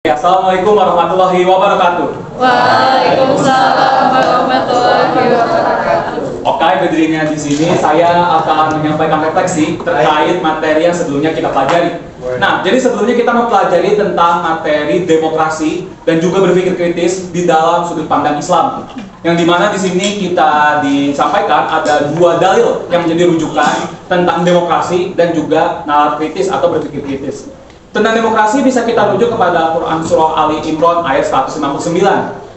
Assalamualaikum warahmatullahi wabarakatuh. Waalaikumsalam warahmatullahi wabarakatuh. Oke, berdirinya di sini saya akan menyampaikan refleksi terkait materi yang sebelumnya kita pelajari. Nah, jadi sebelumnya kita mempelajari tentang materi demokrasi dan juga berpikir kritis di dalam sudut pandang Islam. Yang dimana di sini kita disampaikan ada dua dalil yang menjadi rujukan tentang demokrasi dan juga nalar kritis atau berpikir kritis. Tentang demokrasi bisa kita rujuk kepada Quran Surah Ali Imran ayat 159,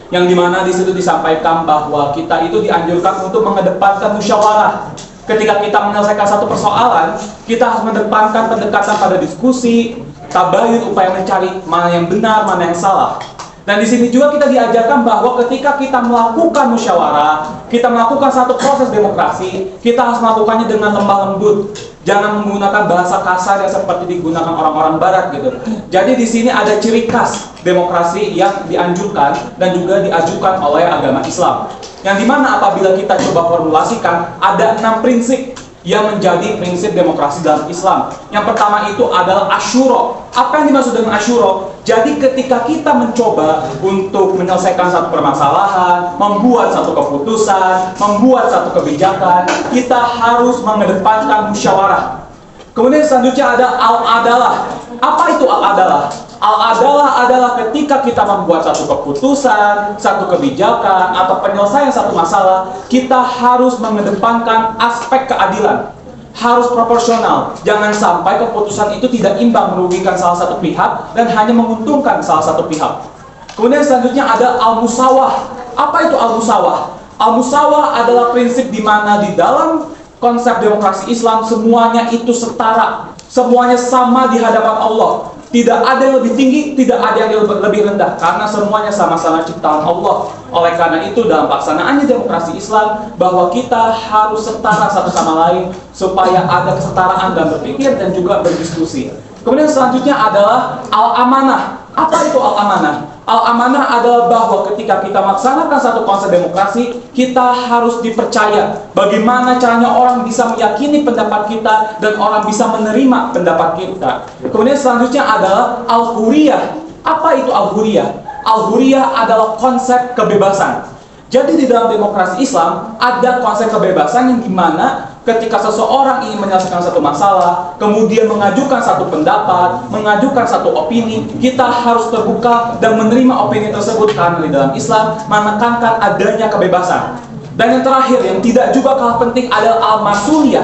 yang dimana di situ disampaikan bahwa kita itu dianjurkan untuk mengedepankan musyawarah. Ketika kita menyelesaikan satu persoalan, kita harus mengedepankan pendekatan pada diskusi, tabayun, upaya mencari mana yang benar, mana yang salah. Dan di sini juga kita diajarkan bahwa ketika kita melakukan musyawarah, kita melakukan satu proses demokrasi, kita harus melakukannya dengan lemah lembut. Jangan menggunakan bahasa kasar yang seperti digunakan orang-orang barat gitu. Jadi di sini ada ciri khas demokrasi yang dianjurkan dan juga diajukan oleh agama Islam. Yang dimana apabila kita coba formulasikan, ada 6 prinsip yang menjadi prinsip demokrasi dalam Islam. Yang pertama itu adalah asyura. Apa yang dimaksud dengan asyura? Jadi ketika kita mencoba untuk menyelesaikan satu permasalahan, membuat satu keputusan, membuat satu kebijakan, kita harus mengedepankan musyawarah. Kemudian selanjutnya ada al-adalah. Apa itu al-adalah? Al-adalah adalah ketika kita membuat satu keputusan, satu kebijakan, atau penyelesaian satu masalah, kita harus mengedepankan aspek keadilan. Harus proporsional. Jangan sampai keputusan itu tidak imbang, merugikan salah satu pihak dan hanya menguntungkan salah satu pihak. Kemudian selanjutnya ada al-musawah. Apa itu al-musawah? Al-musawah adalah prinsip di mana di dalam konsep demokrasi Islam semuanya itu setara. Semuanya sama di hadapan Allah. Tidak ada yang lebih tinggi, tidak ada yang lebih rendah, karena semuanya sama-sama ciptaan Allah. Oleh karena itu dalam pelaksanaannya demokrasi Islam, bahwa kita harus setara satu sama lain supaya ada kesetaraan dalam berpikir dan juga berdiskusi. Kemudian selanjutnya adalah al-amanah. Apa itu al-amanah? Al-amanah adalah bahwa ketika kita melaksanakan satu konsep demokrasi, kita harus dipercaya. Bagaimana caranya orang bisa meyakini pendapat kita dan orang bisa menerima pendapat kita. Kemudian selanjutnya adalah al-huriyah. Apa itu al-huriyah? Al-huriyah adalah konsep kebebasan. Jadi di dalam demokrasi Islam ada konsep kebebasan yang dimana ketika seseorang ingin menyelesaikan satu masalah, kemudian mengajukan satu pendapat, mengajukan satu opini, kita harus terbuka dan menerima opini tersebut karena di dalam Islam menekankan adanya kebebasan. Dan yang terakhir yang tidak juga kalah penting adalah al-masuliyah.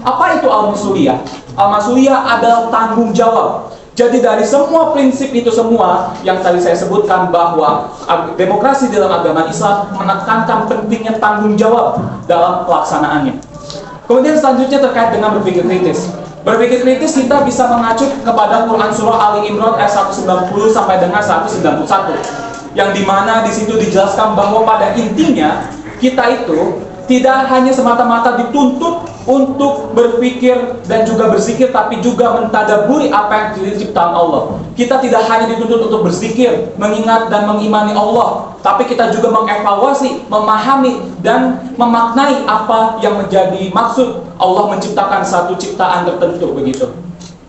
Apa itu al-masuliyah? Al-masuliyah adalah tanggung jawab. Jadi dari semua prinsip itu semua yang tadi saya sebutkan bahwa demokrasi dalam agama Islam menekankan pentingnya tanggung jawab dalam pelaksanaannya. Kemudian selanjutnya terkait dengan berpikir kritis. Berpikir kritis kita bisa mengacu kepada Quran Surah Ali Imran ayat 190 sampai dengan 191. Yang dimana di situ dijelaskan bahwa pada intinya kita itu tidak hanya semata-mata dituntut untuk berpikir dan juga berzikir, tapi juga mentadaburi apa yang menjadi ciptaan Allah. Kita tidak hanya dituntut untuk berzikir, mengingat dan mengimani Allah, tapi kita juga mengevaluasi, memahami dan memaknai apa yang menjadi maksud Allah menciptakan satu ciptaan tertentu begitu.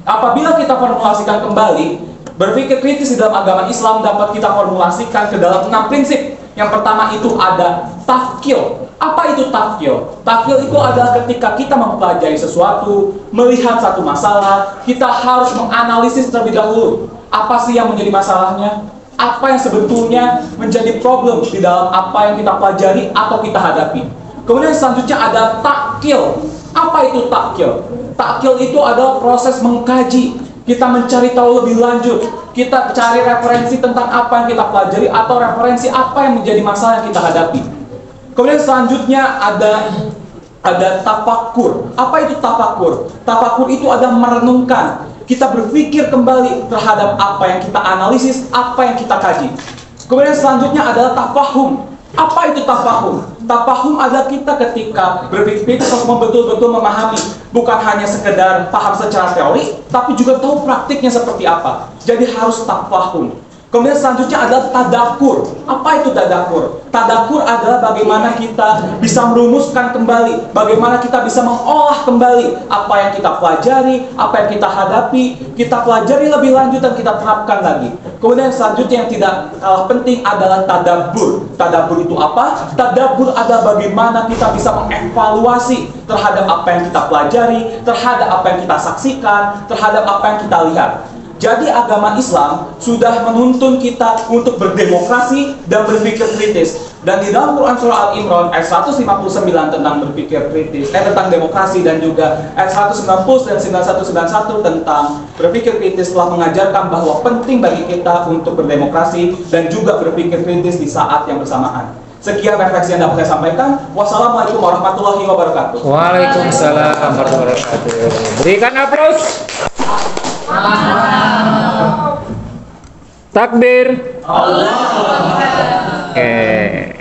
Apabila kita formulasikan kembali, berpikir kritis di dalam agama Islam dapat kita formulasikan ke dalam 6 prinsip. Yang pertama itu ada tafkil. Apa itu tafkil? Tafkil itu adalah ketika kita mempelajari sesuatu, melihat satu masalah, kita harus menganalisis terlebih dahulu. Apa sih yang menjadi masalahnya? Apa yang sebetulnya menjadi problem di dalam apa yang kita pelajari atau kita hadapi? Kemudian selanjutnya ada takil. Apa itu takil? Takil itu adalah proses mengkaji. Kita mencari tahu lebih lanjut. Kita cari referensi tentang apa yang kita pelajari atau referensi apa yang menjadi masalah yang kita hadapi. Kemudian selanjutnya ada tafakur. Apa itu tafakur? Tafakur itu adalah merenungkan. Kita berpikir kembali terhadap apa yang kita analisis, apa yang kita kaji. Kemudian selanjutnya adalah tafahum. Apa itu tafahum? Tafahum adalah kita ketika berpikir harus betul-betul memahami, bukan hanya sekedar paham secara teori, tapi juga tahu praktiknya seperti apa. Jadi harus tafahum. Kemudian selanjutnya adalah tadakur. Apa itu tadakur? Tadakur adalah bagaimana kita bisa merumuskan kembali, bagaimana kita bisa mengolah kembali apa yang kita pelajari, apa yang kita hadapi, kita pelajari lebih lanjut dan kita terapkan lagi. Kemudian selanjutnya yang tidak kalah penting adalah tadabbur. Tadabbur itu apa? Tadabbur adalah bagaimana kita bisa mengevaluasi terhadap apa yang kita pelajari, terhadap apa yang kita saksikan, terhadap apa yang kita lihat. Jadi agama Islam sudah menuntun kita untuk berdemokrasi dan berpikir kritis. Dan di dalam Quran Surah Al-Imran ayat 159 tentang berpikir kritis, tentang demokrasi, dan juga ayat 190 dan 9191 tentang berpikir kritis telah mengajarkan bahwa penting bagi kita untuk berdemokrasi dan juga berpikir kritis di saat yang bersamaan. Sekian refleksi yang dapat saya sampaikan. Wassalamualaikum warahmatullahi wabarakatuh. Waalaikumsalam warahmatullahi wabarakatuh. Berikan aplaus. Takbir. Allah. Oke.